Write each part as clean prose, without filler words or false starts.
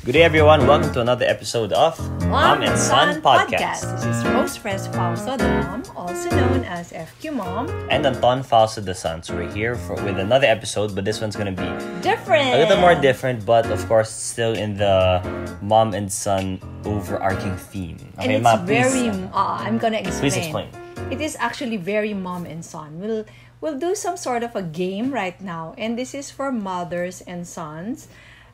Good day, everyone. Welcome to another episode of Mom and Son Podcast. This is Rose Fausto, the mom, also known as FQ Mom. And Anton Fausto, the son. So we're here with another episode, but this one's going to be different. A little more different, but of course, still in the mom and son overarching theme. Okay, and it's very... I'm going to explain. Please explain. It is actually very mom and son. We'll do some sort of a game right now. And this is for mothers and sons.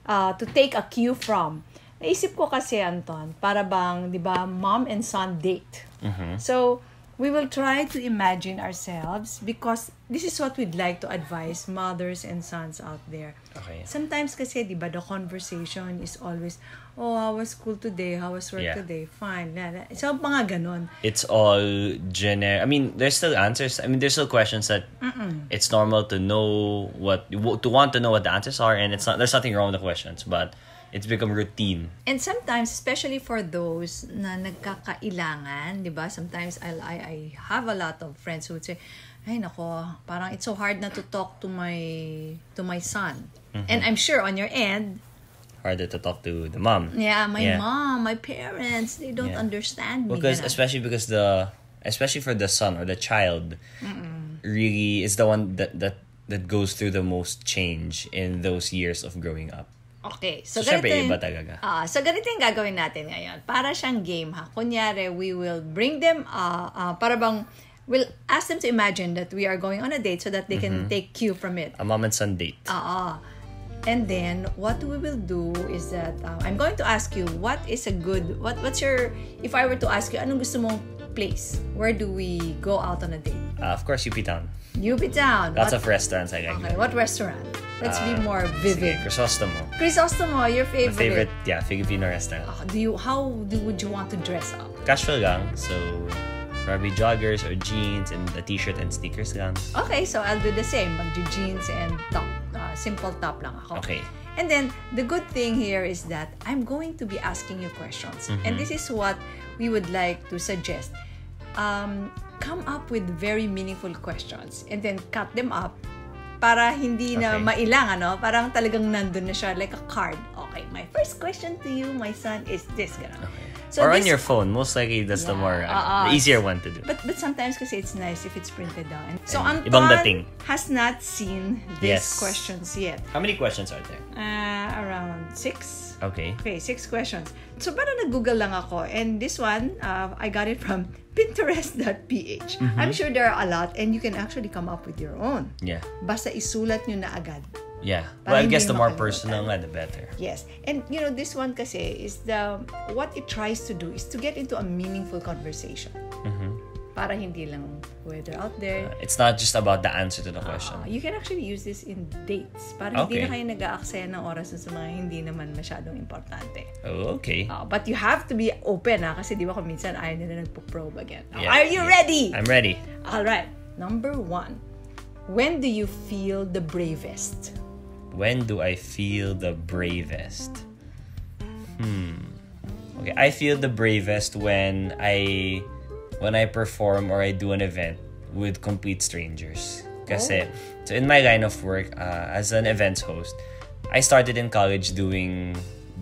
To take a cue from. Naisip ko kasi, Anton, para bang, di ba, mom and son date. Mm-hmm. So, we will try to imagine ourselves because this is what we'd like to advise mothers and sons out there. Okay. Sometimes kasi, di ba, the conversation is always, oh, how was school today? How was work today? Fine. So, mga ganon. It's all generic. I mean, there's still answers. I mean, there's still questions that it's normal to know to want to know what the answers are, and there's nothing wrong with the questions, but it's become routine. And sometimes, especially for those na nagkakailangan, di ba? Sometimes I have a lot of friends who would say, ay nako, parang it's so hard na to talk to my son. Mm-hmm. And I'm sure on your end, harder to talk to the mom. Yeah, mom, my parents, they don't understand me. Because especially for the son or the child, really is the one that goes through the most change in those years of growing up. Okay, so syempre iba talaga. So ganito yung gagawin natin ngayon. Para siyang game ha. Kunyari, we will bring them, para bang, we'll ask them to imagine that we are going on a date so that they can take cue from it. A mom and son date. And then, what we will do is that, I'm going to ask you, what's your, if I were to ask you, anong gusto mong place? Where do we go out on a date? Of course, UP Town. UP Town. Lots of restaurants I like. Okay, what restaurant? Let's be more vivid. Crisostomo. Crisostomo, your favorite. My favorite, Filipino restaurant. Would you want to dress up? Casual lang, so probably joggers or jeans and a t-shirt and sneakers lang. Okay, so I'll do the same. Mag-jeans and top. Simple top lang ako. Okay. And then, the good thing here is that I'm going to be asking you questions. And this is what we would like to suggest. Come up with very meaningful questions and then cut them up para hindi na mailang, ano? Parang talagang nandun na siya like a card. Okay, my first question to you, my son, is this. Gonna. Okay. So or on your phone. Most likely, that's the easier one to do. But sometimes kasi it's nice if it's printed down. So Anton has not seen these questions yet. How many questions are there? Around 6. Okay. Okay, 6 questions. So parang nag-Google lang ako. And this one, I got it from Pinterest.ph. I'm sure there are a lot and you can actually come up with your own. Yeah. Basta isulat nyo na agad. Yeah. Well, I guess the more personal nga, the better. Yes. And this one kasi is what it tries to do is to get into a meaningful conversation. Para hindi lang whether out there. It's not just about the answer to the question. You can actually use this in dates. Para hindi na kayo nag-aaksaya ng oras sa mga hindi naman masyadong importante. Oh, okay. But you have to be open kasi di ba kung minsan ayaw nila nagpo-probe again. Are you ready? I'm ready. Alright. Number 1. When do you feel the bravest? When do I feel the bravest? Okay, I feel the bravest when I perform or I do an event with complete strangers. Kasi, so in my line of work, as an events host, I started in college doing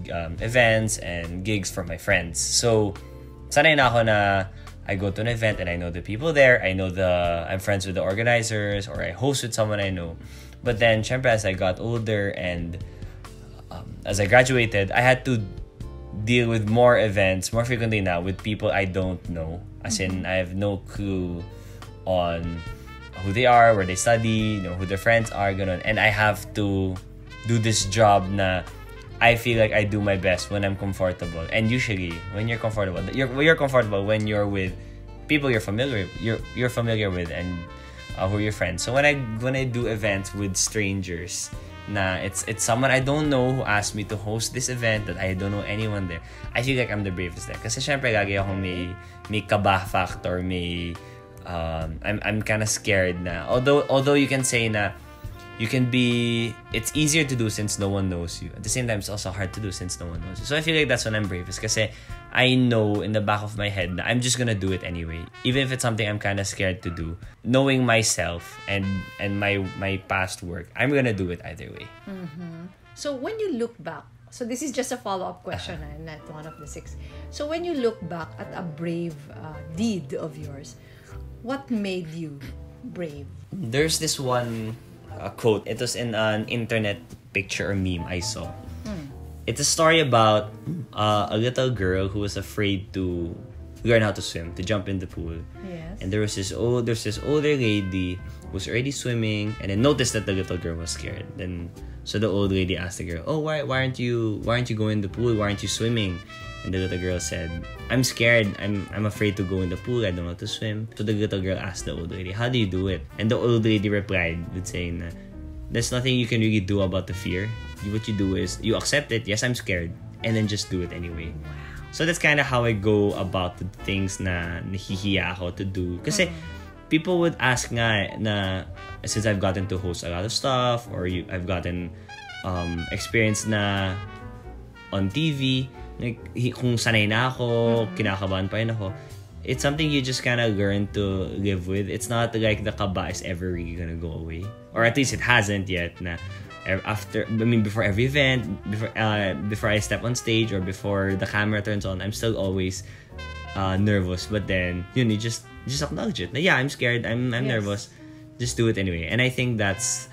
events and gigs for my friends. So, sanay na ako na I go to an event and I know the people there. I'm friends with the organizers or I host with someone I know. But then, syempre, as I got older and as I graduated, I had to deal with more events, more frequently now, with people I don't know. As in, I have no clue on who they are, where they study, who their friends are, ganun. And I have to do this job na I feel like I do my best when I'm comfortable. And usually, when you're comfortable, you're comfortable when you're with people you're familiar with and who are your friends. So when I do events with strangers, it's someone I don't know who asked me to host this event that I don't know anyone there, I feel like I'm the bravest there. Kasi syempre lagi akong may kaba factor, I'm kind of scared na. Although you can say na it's easier to do since no one knows you. At the same time, it's also hard to do since no one knows you. So I feel like that's when I'm bravest kasi I know in the back of my head that I'm just gonna do it anyway. Even if it's something I'm kind of scared to do. Knowing myself and my past work, I'm gonna do it either way. So when you look back So this is just a follow-up question, not one of the 6. So when you look back at a brave deed of yours, what made you brave? There's this one quote. It was in an internet picture or meme I saw. It's a story about a little girl who was afraid to learn how to swim, to jump in the pool. Yes. And there's this older lady who was already swimming, and then noticed that the little girl was scared. Then so the old lady asked the girl, "Oh, why aren't you going in the pool? Why aren't you swimming?" And the little girl said, "I'm scared. I'm afraid to go in the pool. I don't know how to swim." So the little girl asked the old lady, "How do you do it?" And the old lady replied with saying, "There's nothing you can really do about the fear. What you do is you accept it. Yes, I'm scared, and then just do it anyway." So that's kind of how I go about the things na nahihiya ako to do. Kasi people would ask nga na since I've gotten to host a lot of stuff or I've gotten experience na on TV, like, kung sanay na ako, kinakabahan pa rin ako. It's something you just kind of learn to live with. It's not like the kaba is ever really gonna go away. Or at least it hasn't yet na before every event, before I step on stage or before the camera turns on, I'm still always nervous. But then, you just acknowledge it. Yeah, I'm scared. I'm nervous. Just do it anyway. And I think that's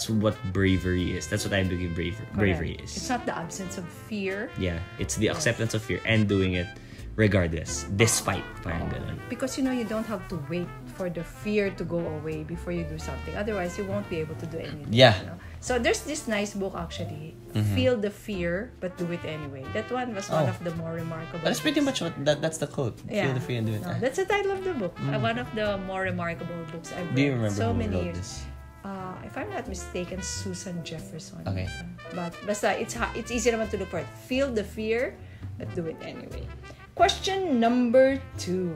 what bravery is. That's what I believe bravery is. It's not the absence of fear. Yeah, it's the acceptance of fear and doing it regardless, despite. Parang ganun. Because you don't have to wait for the fear to go away before you do something. Otherwise, you won't be able to do anything. Yeah. So there's this nice book actually, Feel the Fear but Do It Anyway. That one was one of the more remarkable. That's pretty much that's the quote. Yeah. Feel the fear and do it. No, that's the title of the book. One of the more remarkable books I've read. Do you remember so who many wrote years. this? If I'm not mistaken, Susan Jefferson. Okay. But basta, it's easy naman to look for it. Feel the fear but do it anyway. Question number 2.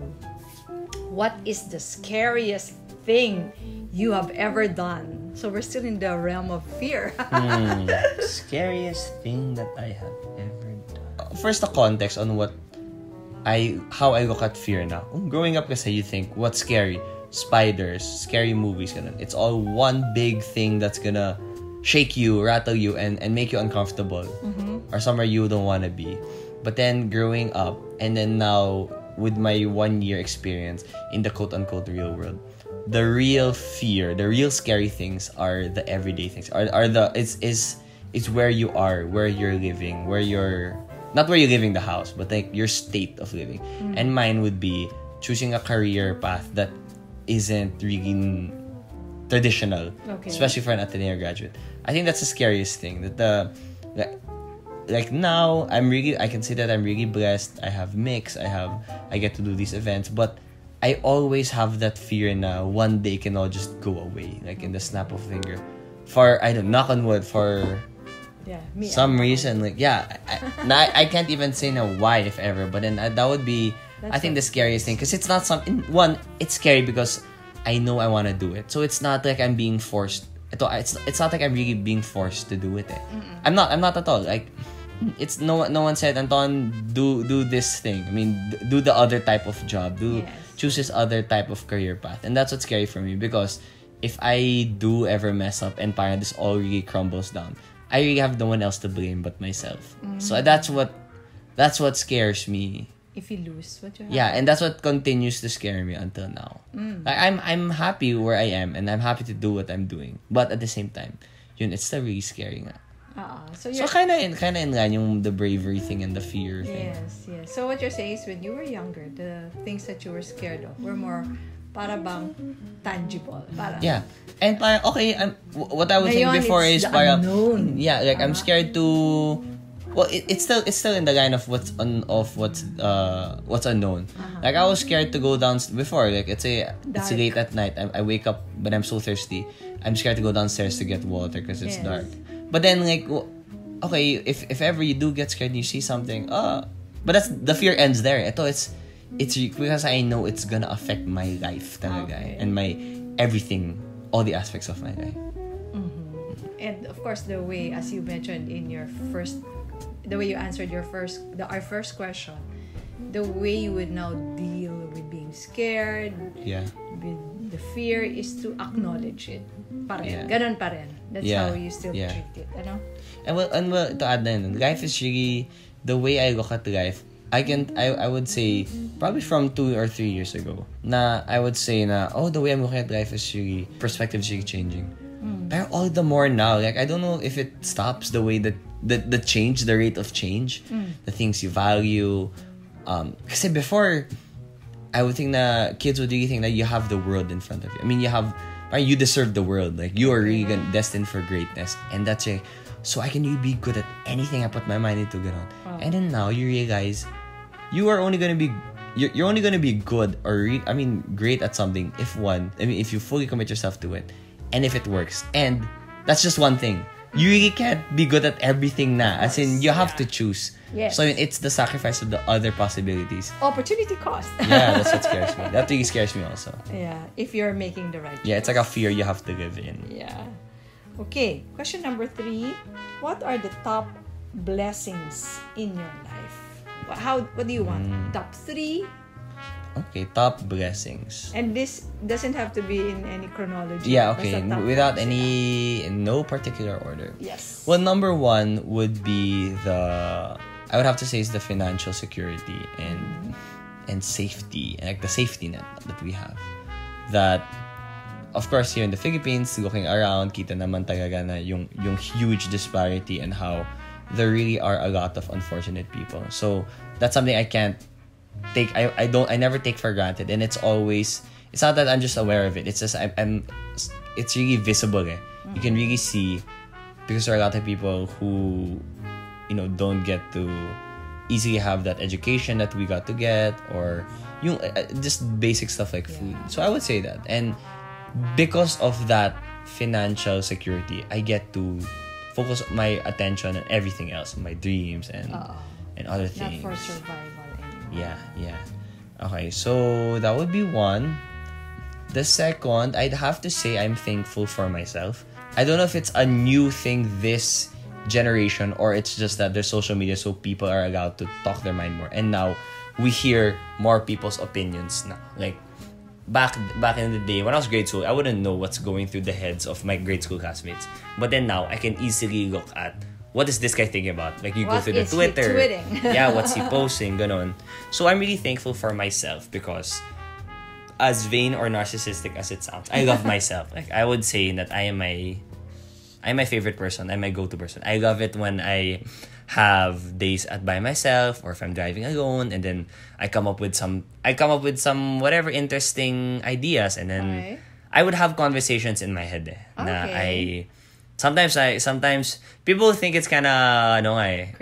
What is the scariest thing you have ever done? So we're still in the realm of fear. Scariest thing that I have ever done. First, the context on how I look at fear now. Growing up kasi you think, what's scary? Spiders, scary movies, ganun. It's all one big thing that's gonna shake you, rattle you, and make you uncomfortable. Or somewhere you don't want to be. But then growing up, and then now with my 1-year experience in the quote-unquote real world, the real fear, the real scary things are the everyday things. It's where you are, where you're living, not where you're living the house, but like your state of living. And mine would be choosing a career path that isn't really traditional, especially for an Ateneo graduate. I think that's the scariest thing. Like now, I can say that I'm really blessed. I have mix. I get to do these events, but I always have that fear na one day can all just go away, like in the snap of a finger. Knock on wood, for some reason, like I can't even say now why, if ever, but then that would be, I think, the scariest thing, because it's not something. One, it's scary because I know I want to do it, so it's not like I'm being forced. It's not like I'm really being forced to do it. I'm not at all. Like, it's no one said, Anton, do this thing. I mean, do the other type of job. Choose this other type of career path, and that's what's scary for me, because if I do ever mess up and parang this all really crumbles down, I really have no one else to blame but myself. So that's what scares me. If you lose what you have. Yeah, and that's what continues to scare me until now. Like, I'm happy where I am, and I'm happy to do what I'm doing. But at the same time, it's still really scary nga. So kinda in line yung the bravery thing and the fear thing. Yes. So what you're saying is, when you were younger, the things that you were scared of were more para bang tangible. Yeah. And parang, okay, what I was saying before is parang, like, I'm scared to. Well, it's still in the line of what's unknown. Like, I was scared to go down before. Like, it's late at night. I wake up, but I'm so thirsty. I'm scared to go downstairs to get water because it's dark. But then, like, okay, if ever you do get scared and you see something, but the fear ends there. It's because I know it's gonna affect my life talaga, and my everything, all the aspects of my life. And of course, the way, as you mentioned in your the way you answered our first question, the way you would now deal with being scared, with the fear, is to acknowledge it. Ganon pa rin. That's how you still treat it, well, to add na yun, life is really, the way I look at life, I would say, probably from 2 or 3 years ago, na I would say na, the way I'm looking at life is really, perspective is really changing. Pero all the more now, like, I don't know if it stops the way that, the change, the rate of change, the things you value. Kasi before, I would think na kids would really think that you have the world in front of you. I mean, you deserve the world. Like, you are really destined for greatness. And that's it. So I can really be good at anything I put my mind into good on. And then now you realize you are only gonna be you're only gonna be good or great at something if you fully commit yourself to it, and if it works. And that's just one thing. You really can't be good at everything na. As in, you have to choose. Yes. So it's the sacrifice of the other possibilities. Opportunity cost. Yeah, that's what scares me. That really scares me also. Yeah, if you're making the right choice. Yeah, it's like a fear you have to live in. Yeah. Okay, question number 3. What are the top blessings in your life? What do you want? Top 3? Okay, top blessings. And this doesn't have to be in any chronology. Yeah, okay. Without in no particular order. Yes. Well, number 1 would be I would have to say is the financial security and safety, like the safety net that we have. That, of course, here in the Philippines, looking around, kita naman talaga na yung huge disparity and how there really are a lot of unfortunate people. So that's something I can't take. I never take for granted, and it's not that I'm just aware of it. It's just it's really visible. You can really see, because there are a lot of people who don't get to easily have that education that we got to get, or just basic stuff like food. So I would say that, and because of that financial security, I get to focus my attention on everything else, my dreams and other things. Not for survival anymore. Yeah. Okay, so that would be 1. The second, I'd have to say I'm thankful for myself. I don't know if it's a new thing this generation, or it's just that there's social media, so people are allowed to talk their mind more. And now we hear more people's opinions now. Like, back in the day when I was grade school, I wouldn't know what's going through the heads of my grade school classmates. But then now I can easily look at, what is this guy thinking about? Like, you go through the Twitter. Yeah, what's he posting? Ganon. So I'm really thankful for myself, because as vain or narcissistic as it sounds, I love myself. Like, I would say that I'm my favorite person. I'm my go-to person. I love it when I have days by myself, or if I'm driving alone, and then I come up with some whatever interesting ideas, and then I would have conversations in my head. Okay. Sometimes people think it's kind of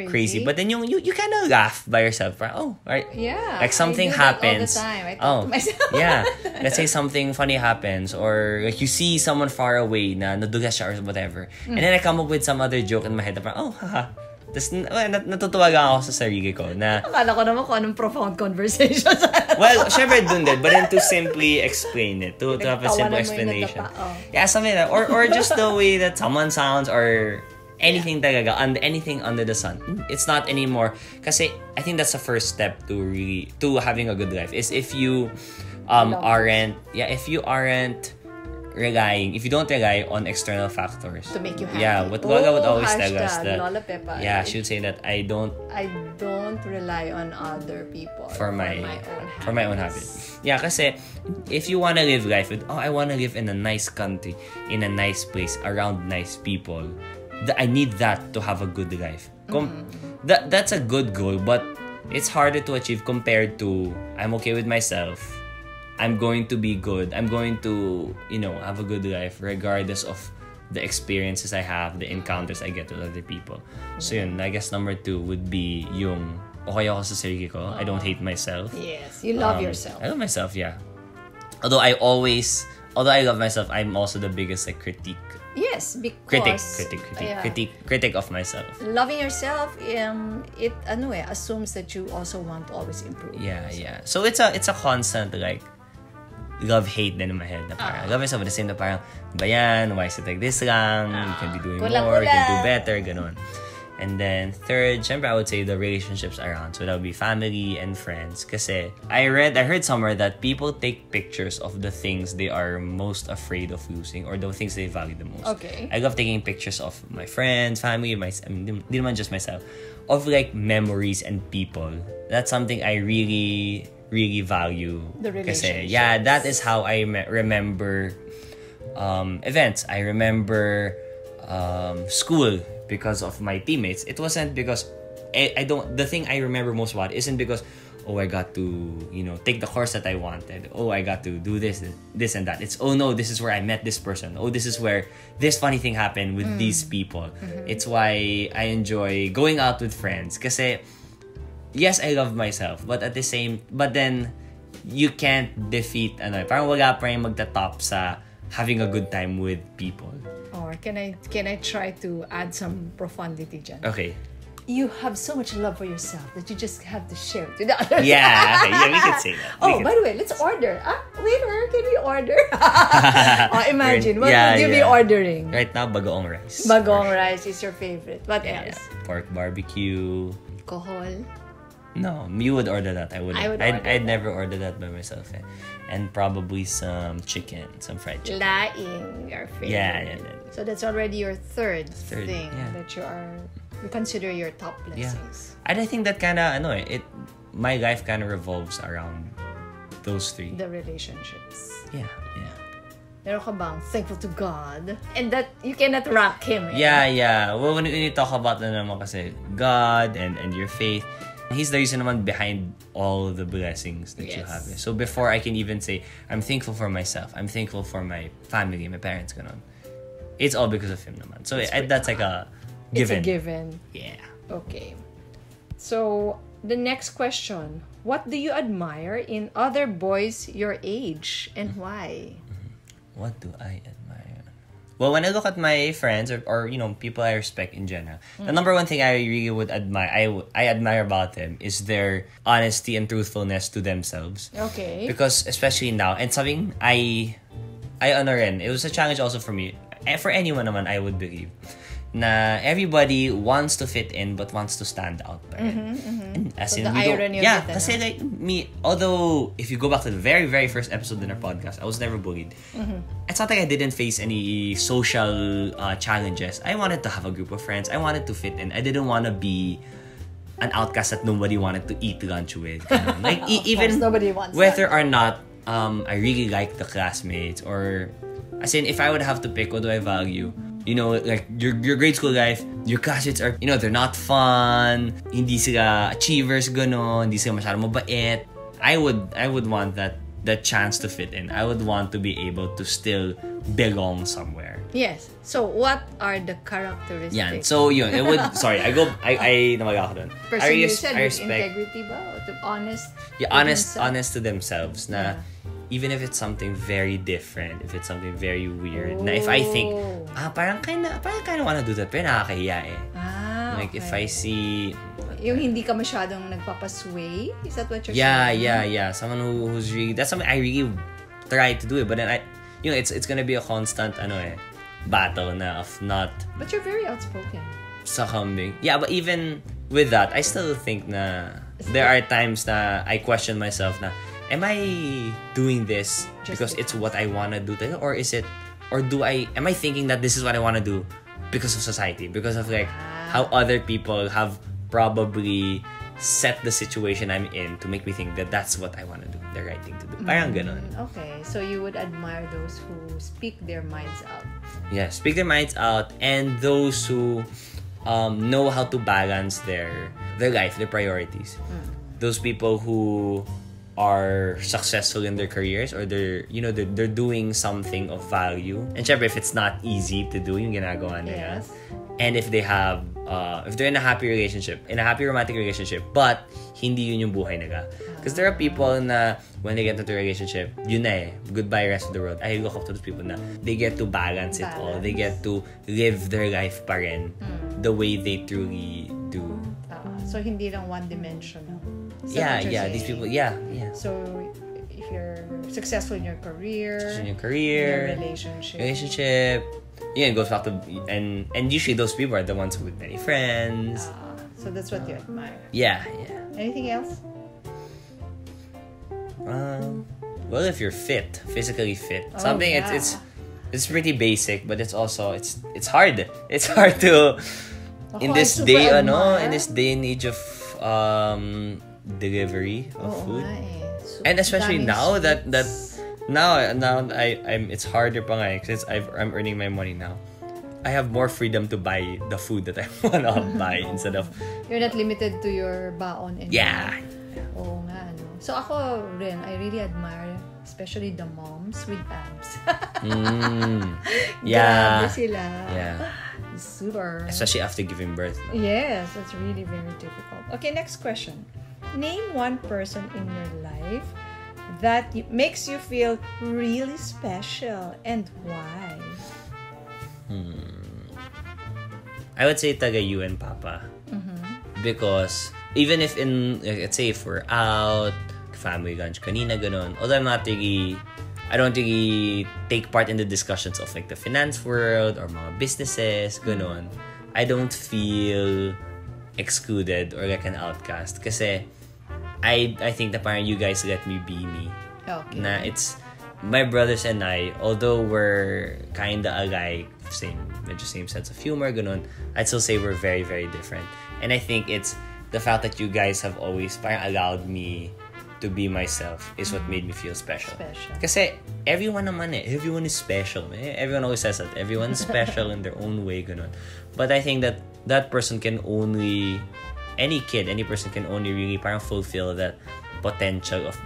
crazy, but then you kind of laugh by yourself. Right? Yeah. Like something happens. All the time. I talk to myself. Yeah. Let's say something funny happens, or like you see someone far away na nadulas siya or whatever, and then I come up with some other joke in my head. Haha. Tapos natutuwa lang ako sa sarili ko na... Akala ko naman kung anong profound conversations. Well, syempre dun din, but then to simply explain it, to have a simple explanation. Yeah, something like that. Or just the way that someone sounds, or anything talaga, anything under the sun. It's not anymore. Kasi I think that's the first step to having a good life, is if you if you don't rely on external factors to make you happy. Yeah, what Lola would always tell us that Lola Pepa, yeah, she would say that I don't rely on other people for my own happiness. Yeah, kasi if you want to live life with, I want to live in a nice country, in a nice place, around nice people, I need that to have a good life. That's a good goal, but it's harder to achieve compared to, I'm okay with myself, I'm going to be good, I'm going to, have a good life regardless of the experiences I have, the encounters I get with other people. So yun, I guess number 2 would be yung okay ako sa sarili ko. I don't hate myself. Yes, you love yourself. I love myself, yeah. Although I love myself, I'm also the biggest critic. Yes, because critic of myself. Loving yourself, it assumes that you also want to always improve. Yeah. So it's a constant love-hate din in my head. Na parang, love myself at the same na parang, ba yan? Why is it like this lang? You can be doing more, you can do better, ganon. And then third, syempre I would say the relationships around. So that would be family and friends. Kasi I heard somewhere that people take pictures of the things they are most afraid of losing or the things they value the most. Okay. I love taking pictures of my friends, family, di naman just myself, of like memories and people. That's something I really, really value. The relationships. Kasi, yeah, that is how I remember events. I remember school because of my teammates. It wasn't because the thing I remember most about isn't because I got to, take the course that I wanted. I got to do this and that. It's, no, this is where I met this person. This is where this funny thing happened with these people. It's why I enjoy going out with friends. Kasi, yes, I love myself, but then you can't defeat, parang wala pa rin magta-top sa having a good time with people. Or can I try to add some profundity dyan? Okay. You have so much love for yourself that you just have to share it with others. Yeah, okay. Yeah, we could say that. By the way, let's order. Waiter, can we order? Imagine, what would you be ordering? Right now, bagoong rice. Bagoong rice is your favorite. What else? Yeah. Pork barbecue. Alcohol. No, you would order that. I wouldn't. I'd never order that by myself. And probably some chicken, some fried chicken. Laing, your favorite. Yeah. So that's already your third thing that you consider your top blessings. Yeah. And I think that kind of, my life kind of revolves around those three. The relationships. Yeah. Meron ka bang thankful to God? And that you cannot rank him. Yeah. Well, when you talk about naman kasi God and your faith, He's the reason naman behind all the blessings that you have. So before I can even say, I'm thankful for myself, I'm thankful for my family, my parents, ganon. It's all because of Him naman. So that's like a given. It's a given. Yeah. Okay. So the next question, what do you admire in other boys your age and why? What do I admire? Well, when I look at my friends or people I respect in general, the number one thing I really would admire, I admire about them is their honesty and truthfulness to themselves. Okay. Because especially now, and something I honor rin, it was a challenge also for me. For anyone naman, I would believe na everybody wants to fit in but wants to stand out. And as so in, the irony of it. kasi like me, although if you go back to the very, very first episode in our podcast, I was never bullied. It's not like I didn't face any social challenges. I wanted to have a group of friends. I wanted to fit in. I didn't want to be an outcast that nobody wanted to eat lunch with. Like even nobody wants whether or not I really like the classmates, or as in if I would have to pick, what do I value? Like your grade school life, your classmates are, they're not fun, hindi sila achievers, gano'n, hindi sila masyadong mabait. I would want that chance to fit in. I would want to be able to still belong somewhere. Yes. So what are the characteristics? Yeah. So yun, it would, sorry, I namaga ako dun. You said with integrity ba? Honest. Yeah, honest to themselves na. Even if it's something very different, if it's something very weird, na if I think, parang kind of wanna do that, pero nakakahiya eh. Like, if I see... Yung hindi ka masyadong nagpapasway? Is that what you're saying? Yeah. Someone who's really... That's something I really try to do it, but then it's gonna be a constant, battle na of not... But you're very outspoken. Succumbing. Yeah, but even with that, I still think na there are times na I question myself na, am I doing this because it's what I want to do today, or am I thinking that this is what I want to do because of society, because of like how other people have probably set the situation I'm in to make me think that that's what I want to do, the right thing to do. Parang ganon. Okay, so you would admire those who speak their minds out. Yeah, speak their minds out, and those who know how to balance their life, their priorities. Those people who are successful in their careers, or they're doing something of value. And syempre, if it's not easy to do yung ginagawa nila. Yes. And if they have if they're in a happy romantic relationship, but hindi yun yung buhay nila. Because there are people na when they get into a relationship, yun na goodbye rest of the world. I look up to those people na they get to balance it all. They get to live their life pa rin the way they truly do. So hindi lang one-dimensional. Yeah, these people, yeah. So if you're successful in your career. In your career. In your relationship. Yeah, it goes back to and usually those people are the ones with many friends. So that's what you admire. Yeah. Anything else? Well, if you're physically fit, something it's pretty basic, but it's also it's hard. It's hard to in this day and age of delivery of food, and especially now that now I'm it's harder pa nga because I'm earning my money now. I have more freedom to buy the food that I wanna buy instead of you're not limited to your baon anymore. Yeah. Oo nga, no. So ako rin, I really admire especially the moms with abs. Yeah. Grabe sila. Yeah. Super. Especially after giving birth. No? Yes, that's really very difficult. Okay, next question. Name one person in your life that makes you feel really special and why? I would say taga you and Papa. Because even if let's say if we're out, family lunch, kanina ganon, although I don't really take part in the discussions of like the finance world or mga businesses, ganon. I don't feel excluded or like an outcast. Kasi I think that parang you guys let me be me. Okay. Na it's my brothers and I, although we're kinda alike, same sense of humor, ganon, I'd still say we're very, very different. And I think it's the fact that you guys have always parang allowed me to be myself is what made me feel special. Kasi everyone is special. Everyone always says that. Everyone's special in their own way, ganon. But I think that person can only, any person can only really parang fulfill that potential of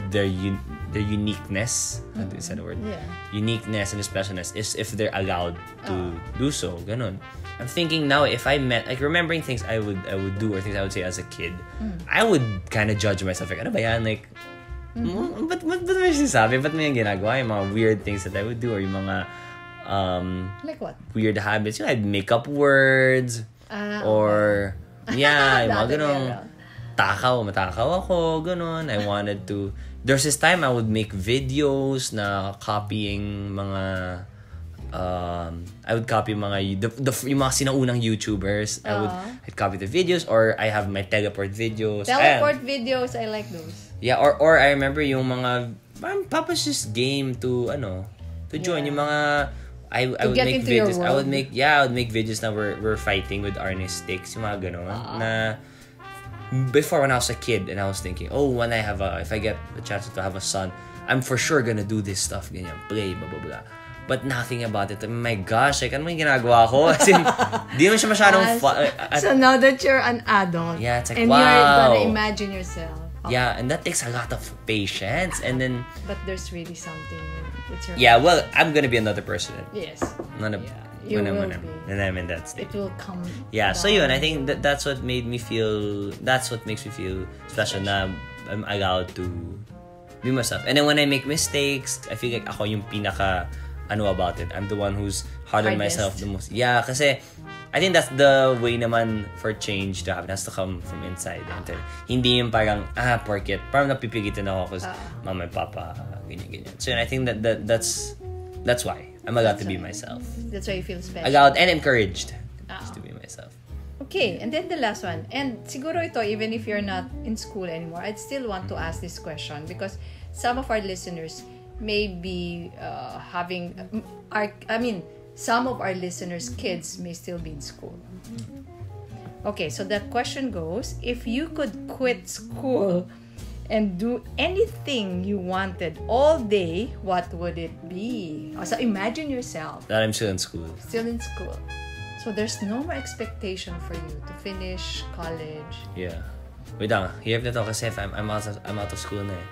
their uniqueness. Is that a word? Yeah. Uniqueness and specialness is if they're allowed to do so. Ganon. I'm thinking now if I met, like remembering things I would do or things I would say as a kid, I would kind of judge myself like, ano ba yan? Like, ba't mo sinasabi? Ba't mo yung ginagawa? Yung mga weird things that I would do or yung mga like what? Weird habits. You know, I'd make up words or yeah, yung mga ganun. Matakaw ako, ganun. I wanted to. There's this time I would make videos na copying mga I would copy mga yung mga sinaunang YouTubers. I'd copy the videos or I have my teleport videos. Videos, I like those. Yeah, or I remember yung mga Papa's just game to join yung mga I would make videos. I would make videos na we're fighting with Arne sticks, yung mga ganun. Na before when I was a kid and I was thinking, when if I get the chance to have a son, I'm for sure gonna do this stuff, ganyan, play, blah blah blah. But nothing about it. Oh my gosh, like ano may ginagawa ko? As in, di naman siya masyadong so now that you're an adult, yeah, it's like, and wow. you're gonna imagine yourself. Yeah, and that takes a lot of patience. And then, but there's really something. Well, I'm gonna be another person. Yes. You will be. And I'm in that state. It will come. Yeah, so yun, I think that's what made me feel. That's what makes me feel special. Na I'm allowed to be myself. And then when I make mistakes, I feel like ako yung pinaka about it. I'm the one who's hard on myself the most. Yeah, kasi I think that's the way naman for change to happen. It has to come from inside. Hindi yung parang, porket. Parang napipigitan ako because mama and papa, ganyan. So I think that's why I'm allowed to be myself. That's why you feel special. Allowed and encouraged just to be myself. Okay, and then the last one. And siguro ito, even if you're not in school anymore, I'd still want to ask this question because some of our listeners may be some of our listeners' kids may still be in school. Okay, so the question goes, if you could quit school and do anything you wanted all day, what would it be? So imagine yourself. That I'm still in school. So there's no more expectation for you to finish college. Yeah. Wait lang, hirap na to kasi if I'm out of school na eh.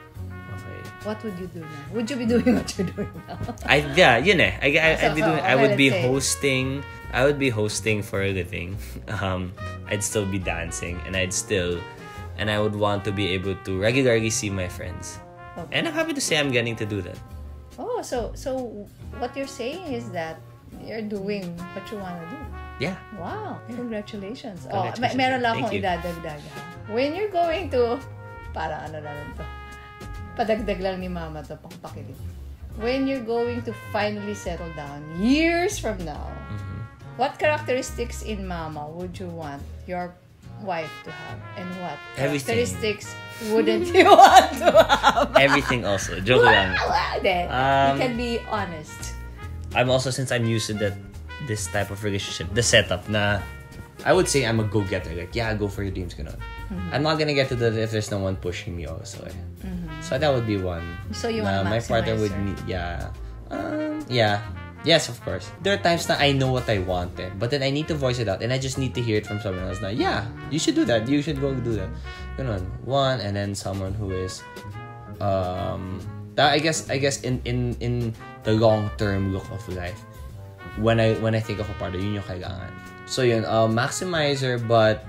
What would you do now? Would you be doing what you're doing now? I would be hosting. I would be hosting for a living. I'd still be dancing, and I would want to be able to regularly see my friends. Okay. And I'm happy to say I'm getting to do that. Oh, so what you're saying is that you're doing what you want to do. Yeah. Wow. Yeah. Congratulations. Meron lang akong idadagdag. When you're going to, para ano na lang to. Padagdag lang ni Mama to, pangpakilig. When you're going to finally settle down, years from now, what characteristics in Mama would you want your wife to have? And what characteristics wouldn't you want to have? Everything also. Joke lang. You can be honest. I'm also, since I'm used to this type of relationship, the setup na, I would say I'm a go-getter. Like, yeah, go for your dreams, ganon. I'm not gonna get to that if there's no one pushing me also. So that would be one. So you want to my partner would need, yes, of course. There are times that I know what I want, but then I need to voice it out, and I just need to hear it from someone else. Now, yeah, you should do that. You should go do that. Ganon. One, and then someone who is, I guess in the long-term look of life, when I think of a partner, yun yung kailangan. So yun, maximizer but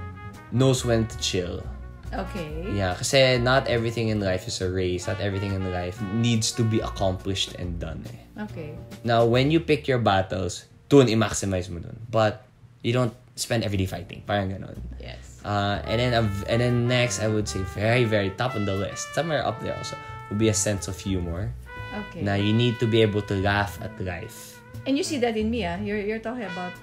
knows when to chill. Okay. Yeah, kasi not everything in life is a race. Not everything in life needs to be accomplished and done. Okay. Now, when you pick your battles, dun i-maximize mo dun. But you don't spend every day fighting. Parang ganon. Yes. And then next, I would say very, very top on the list, somewhere up there also, would be a sense of humor. Okay. Now, you need to be able to laugh at life. And you see that in me, You're talking about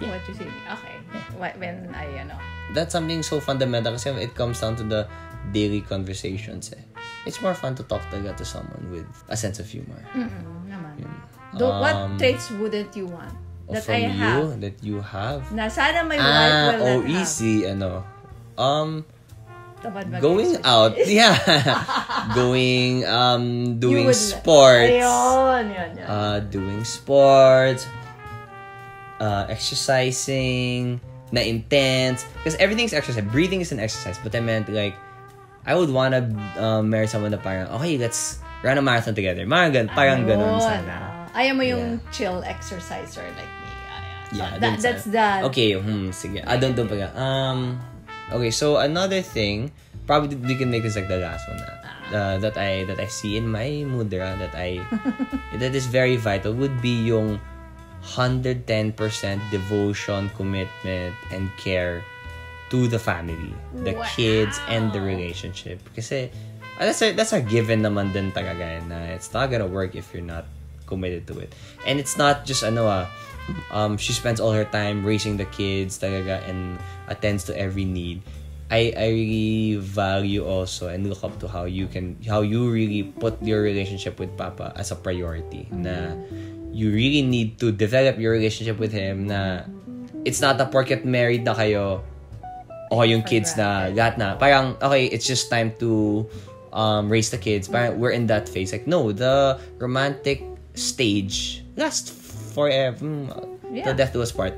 what you see in me. Okay. When I, That's something so fundamental kasi it comes down to the daily conversations. It's more fun to talk to someone with a sense of humor. Naman. What traits wouldn't you want that from I have? you, that you have? Na sana my wife will not easy, have. Going out, yeah. Doing sports. Ayun. Doing sports. Exercising. Na intense. Because everything's exercise. Breathing is an exercise. But I meant, like, I would wanna marry someone na parang, okay, let's run a marathon together. Parang ganun sana. Ayaw mo yung chill exerciser like me. Yeah, that's that. Okay, sige. Doon pa. Okay, so another thing, probably we can make this like the last one that I see in my mudra that is very vital would be yung 110% devotion, commitment, and care to the family, the kids, and the relationship. Kasi that's a given naman din talaga na it's not gonna work if you're not committed to it. And it's not just she spends all her time raising the kids talaga and attends to every need. I really value also and look up to how you really put your relationship with Papa as a priority. Na you really need to develop your relationship with him na it's not a porket married na kayo o yung kids na lahat na. Parang, okay, it's just time to raise the kids. Parang we're in that phase. Like, no, the romantic stage lasts forever. The death do us part.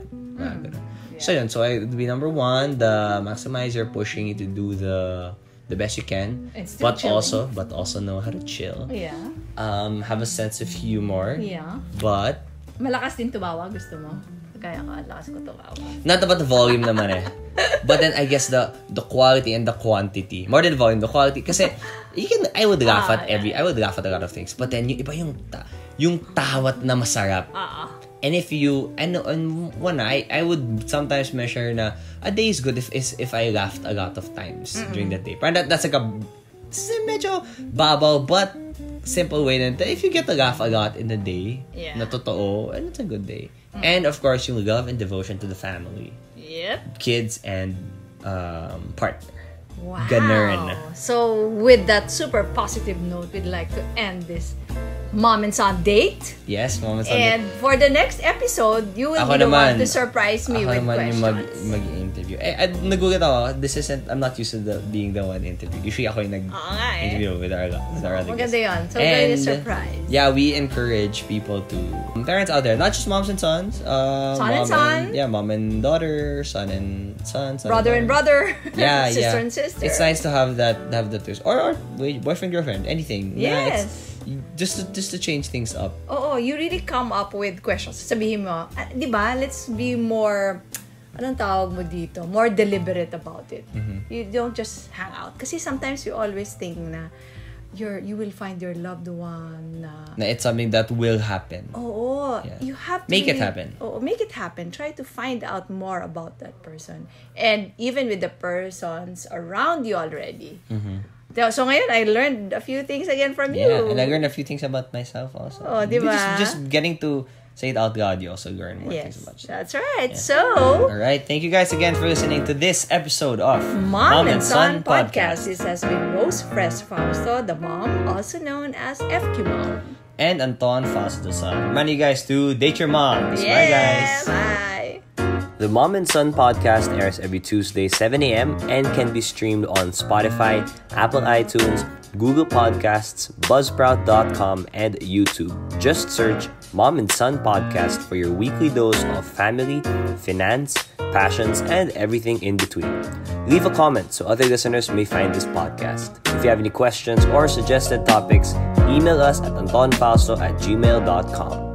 So yun, so it would be number one, the maximizer, pushing you to do the best you can, but also know how to chill. Yeah. Have a sense of humor. Yeah. But malakas din tumawa, gusto mo? Kaya ka, lakas ko tumawa. Not about the volume naman But then I guess the quality and the quantity. More than the volume, the quality. Kasi I would laugh at I would laugh at a lot of things. But then yung iba yung tawat na masarap. And if you and one I would sometimes measure na a day is good if I laughed a lot of times during that day. Parang that's like a medyo babaw but simple way na if you get to laugh a lot in the day, na totoo, and it's a good day. And of course, yung love and devotion to the family. Yep. Kids and partner. Wow. Ganun. So with that super positive note, we'd like to end this Mom and Son date. Yes, Mom and Son date. And for the next episode, you will be the one to surprise me with questions. Ako naman yung mag-interview. Nagulat ako. I'm not used to being the one interview. Usually ako yung nag-interview with our other guests. Maganda yun. So, very surprised. Yeah, we encourage people to, parents out there, not just moms and sons. Son and son. Mom and daughter, son and son. Brother and brother. Yeah, sister and sister. It's nice to have that or boyfriend, girlfriend, anything. Yes. Just to change things up. Oo, you really come up with questions. Sabihin mo, di ba, let's be more, anong tawag mo dito? More deliberate about it. You don't just hang out. Kasi sometimes you always think na you will find your loved one na it's something that will happen. Oo. Yeah. You have to make it happen. Oo, make it happen. Try to find out more about that person. And even with the persons around you already, So ngayon, I learned a few things again from you. Yeah, and I learned a few things about myself also. Oh, di ba? Just getting to say it out loud, you also learn more things about yourself. That's right. Yeah. So, alright, thank you guys again for listening to this episode of Mom and Son Podcast. This has been Rose Fresh Fausto, the mom, also known as FQ Mom. And Anton Fausto, the son. Remind you guys to date your moms. Yeah, bye, guys. Bye. The Mom and Son podcast airs every Tuesday, 7 a.m. and can be streamed on Spotify, Apple iTunes, Google Podcasts, Buzzsprout.com, and YouTube. Just search Mom and Son Podcast for your weekly dose of family, finance, passions, and everything in between. Leave a comment so other listeners may find this podcast. If you have any questions or suggested topics, email us at antonfausto@gmail.com.